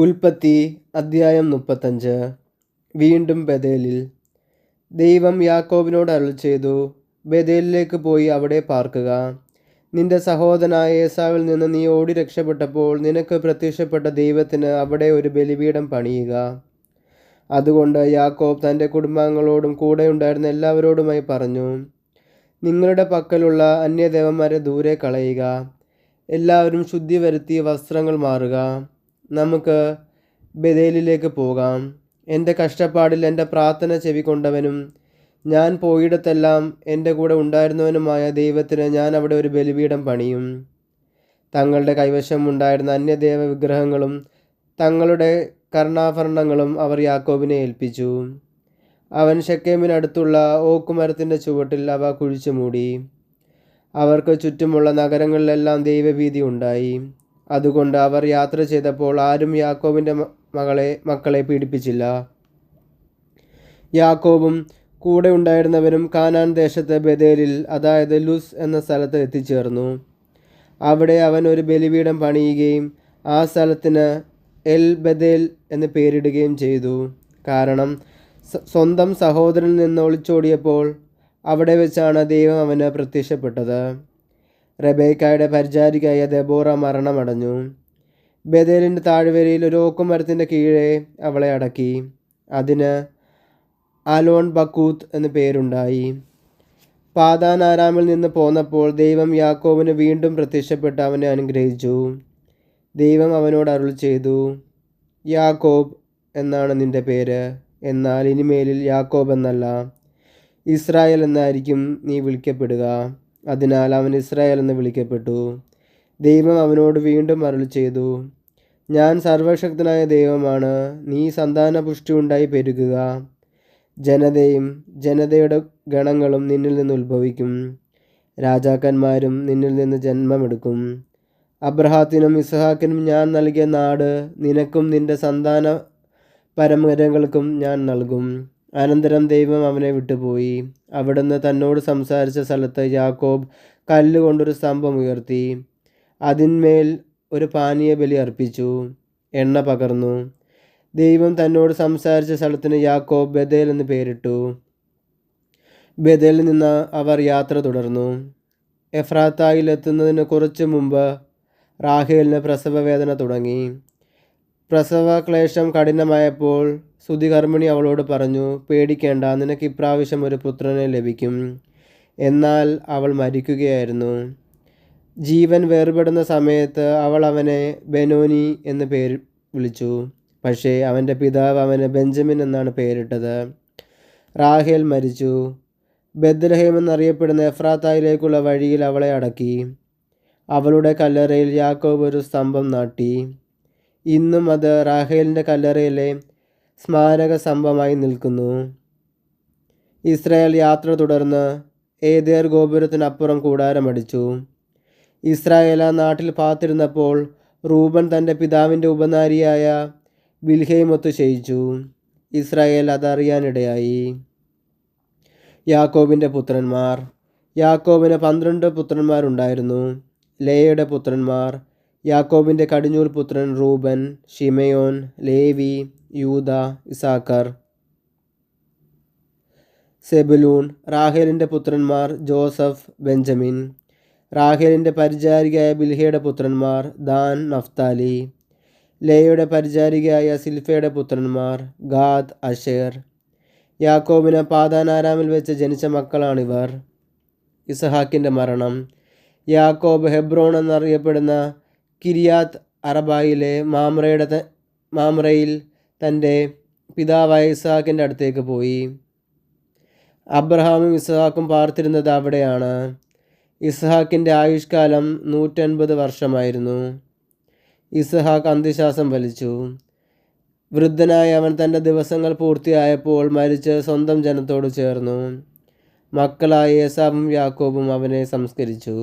ഉൽപ്പത്തി അദ്ധ്യായം 35. വീണ്ടും ബേഥേലിൽ. ദൈവം യാക്കോബിനോട് അരുളിച്ചെയ്തു, ബേഥേലിലേക്ക് പോയി അവിടെ പാർക്കുക. നിന്റെ സഹോദരനായ ഏസാവിൽ നിന്ന് നീ ഓടി രക്ഷപ്പെട്ടപ്പോൾ നിനക്ക് പ്രത്യക്ഷപ്പെട്ട ദൈവത്തിന് അവിടെ ഒരു ബലിപീഠം പണിയുക. അതുകൊണ്ട് യാക്കോബ് തൻ്റെ കുടുംബാംഗങ്ങളോടും കൂടെ ഉണ്ടായിരുന്ന എല്ലാവരോടുമായി പറഞ്ഞു, നിങ്ങളുടെ പക്കലുള്ള അന്യദേവന്മാരെ ദൂരെ കളയുക. എല്ലാവരും ശുദ്ധി വരുത്തി വസ്ത്രങ്ങൾ മാറുക. നമുക്ക് ബേഥേലിലേക്ക് പോകാം. എൻ്റെ കഷ്ടപ്പാടിൽ എൻ്റെ പ്രാർത്ഥന ചെവിക്കൊണ്ടവനും ഞാൻ പോയിടത്തെല്ലാം എൻ്റെ കൂടെ ഉണ്ടായിരുന്നവനുമായ ദൈവത്തിന് ഞാൻ അവിടെ ഒരു ബലിപീഠം പണിയും. തങ്ങളുടെ കൈവശം ഉണ്ടായിരുന്ന അന്യദേവ വിഗ്രഹങ്ങളും തങ്ങളുടെ കർണാഭരണങ്ങളും അവർ യാക്കോബിനെ ഏൽപ്പിച്ചു. അവൻ ശെക്കേമിനടുത്തുള്ള ഓക്കുമരത്തിൻ്റെ ചുവട്ടിൽ അവ കുഴിച്ചു മൂടി. അവർക്ക് ചുറ്റുമുള്ള നഗരങ്ങളിലെല്ലാം ദൈവഭീതി ഉണ്ടായി. അതുകൊണ്ട് അവർ യാത്ര ചെയ്തപ്പോൾ ആരും യാക്കോബിൻ്റെ മക്കളെ പീഡിപ്പിച്ചില്ല. യാക്കോബും കൂടെ ഉണ്ടായിരുന്നവരും കാനാൻ ദേശത്തെ ബേഥേലിൽ, അതായത് ലുസ് എന്ന സ്ഥലത്ത് എത്തിച്ചേർന്നു. അവിടെ അവൻ ഒരു ബലിപീഠം പണിയുകയും ആ സ്ഥലത്തിന് എൽ ബേഥേൽ എന്ന് പേരിടുകയും ചെയ്തു. കാരണം സ്വന്തം സഹോദരനിൽ നിന്ന് ഒളിച്ചോടിയപ്പോൾ അവിടെ വെച്ചാണ് ദൈവം അവന് പ്രത്യക്ഷപ്പെട്ടത്. റെബേക്കായുടെ പരിചാരികയായ ദെബോറ മരണമടഞ്ഞു. ബേഥേലിൻ്റെ താഴ്വരയിൽ ഒരു ഓക്കുമരത്തിൻ്റെ കീഴെ അവളെ അടക്കി. അതിന് അലോൺ ബക്കൂത്ത് എന്ന് പേരുണ്ടായി. പാദാൻ ആരാമിൽ നിന്ന് പോന്നപ്പോൾ ദൈവം യാക്കോബിന് വീണ്ടും പ്രത്യക്ഷപ്പെട്ട് അവനെ അനുഗ്രഹിച്ചു. ദൈവം അവനോട് അരുളിച്ചെയ്തു, യാക്കോബ് എന്നാണ് നിൻ്റെ പേര്, എന്നാൽ ഇനിമേലിൽ യാക്കോബ് എന്നല്ല, ഇസ്രായേൽ എന്നായിരിക്കും നീ വിളിക്കപ്പെടുക. അതിനാൽ അവൻ ഇസ്രായേൽ എന്ന് വിളിക്കപ്പെട്ടു. ദൈവം അവനോട് വീണ്ടും അരുളിച്ചെയ്തു, ഞാൻ സർവശക്തനായ ദൈവമാണ്. നീ സന്താനപുഷ്ടി ഉണ്ടായി പെരുകുക. ജനതയും ജനതയുടെ ഗണങ്ങളും നിന്നിൽ നിന്ന് ഉത്ഭവിക്കും. രാജാക്കന്മാരും നിന്നിൽ നിന്ന് ജന്മമെടുക്കും. അബ്രഹാത്തിനും ഇസ്ഹാക്കിനും ഞാൻ നൽകിയ നാട് നിനക്കും നിന്റെ സന്താന പരമ്പരകൾക്കും ഞാൻ നൽകും. അനന്തരം ദൈവം അവനെ വിട്ടുപോയി. അവിടുന്ന് തന്നോട് സംസാരിച്ച സ്ഥലത്ത് യാക്കോബ് കല്ലുകൊണ്ടൊരു സ്തംഭം ഉയർത്തി. അതിന്മേൽ ഒരു പാനീയ ബലി അർപ്പിച്ചു, എണ്ണ പകർന്നു. ദൈവം തന്നോട് സംസാരിച്ച സ്ഥലത്തിന് യാക്കോബ് ബേഥേൽ എന്ന് പേരിട്ടു. ബേഥേലിൽ നിന്ന് അവർ യാത്ര തുടർന്നു. എഫ്രാത്തായിൽ എത്തുന്നതിന് കുറച്ചു മുമ്പ് റാഹേലിന് പ്രസവവേദന തുടങ്ങി. പ്രസവ ക്ലേശം കഠിനമായപ്പോൾ സുതികർമ്മിണി അവളോട് പറഞ്ഞു, പേടിക്കേണ്ട, നിനക്ക് ഇപ്രാവശ്യം ഒരു പുത്രനെ ലഭിക്കും. എന്നാൽ അവൾ മരിക്കുകയായിരുന്നു. ജീവൻ വേർപെടുന്ന സമയത്ത് അവൾ അവനെ ബെനോനി എന്ന് പേര് വിളിച്ചു. പക്ഷേ അവൻ്റെ പിതാവ് അവന് ബെഞ്ചമിൻ എന്നാണ് പേരിട്ടത്. റാഹേൽ മരിച്ചു. ബെത്ലഹേം എന്നറിയപ്പെടുന്ന എഫ്രാത്തായിലേക്കുള്ള വഴിയിൽ അവളെ അടക്കി. അവളുടെ കല്ലറയിൽ യാക്കോബ് ഒരു സ്തംഭം നാട്ടി. ഇന്നും അത് റാഹേലിൻ്റെ കല്ലറയിലെ സ്മാരക സ്തംഭമായി നിൽക്കുന്നു. ഇസ്രായേൽ യാത്ര തുടർന്ന് ഏദേർ ഗോപുരത്തിനപ്പുറം കൂടാരമടിച്ചു. ഇസ്രായേൽ ആ നാട്ടിൽ പാർത്തിരുന്നപ്പോൾ റൂബൻ തൻ്റെ പിതാവിൻ്റെ ഉപനാരിയായ ബിൽഹയുമൊത്ത് ശയിച്ചു. ഇസ്രായേൽ അതറിയാനിടയായി. യാക്കോബിൻ്റെ പുത്രന്മാർ. യാക്കോബിന് 12 പുത്രന്മാരുണ്ടായിരുന്നു. ലേയയുടെ പുത്രന്മാർ: യാക്കോബിൻ്റെ കടിഞ്ഞൂൽ പുത്രൻ റൂബൻ, ഷിമയോൻ, ലേവി, യൂദ, ഇസാക്കർ, സെബുലൂൺ. റാഹേലിൻ്റെ പുത്രന്മാർ ജോസഫ്, ബെഞ്ചമിൻ. റാഹേലിൻ്റെ പരിചാരികയായ ബിൽഹയുടെ പുത്രന്മാർ ദാൻ, നഫ്താലി. ലേയുടെ പരിചാരികയായ സിൽഫയുടെ പുത്രന്മാർ ഗാദ്, അശേർ. യാക്കോബിന് പാദാനാരാമിൽ വെച്ച് ജനിച്ച മക്കളാണിവർ. ഇസഹാക്കിൻ്റെ മരണം. യാക്കോബ് ഹെബ്രോൺ എന്നറിയപ്പെടുന്ന കിരിയാത്ത് അറബായിലെ മാമ്രയിൽ തൻ്റെ പിതാവായ ഇസ്ഹാക്കിൻ്റെ അടുത്തേക്ക് പോയി. അബ്രഹാമും ഇസ്ഹാക്കും പാർത്തിരുന്നത് അവിടെയാണ്. ഇസ്ഹാക്കിൻ്റെ ആയുഷ്കാലം 150 വർഷമായിരുന്നു. ഇസ്ഹാക്ക് അന്ത്യശ്വാസം വലിച്ചു. വൃദ്ധനായ അവൻ തൻ്റെ ദിവസങ്ങൾ പൂർത്തിയായപ്പോൾ മരിച്ച് സ്വന്തം ജനത്തോട് ചേർന്നു. മക്കളായ ഏസാവും യാക്കോബും അവനെ സംസ്കരിച്ചു.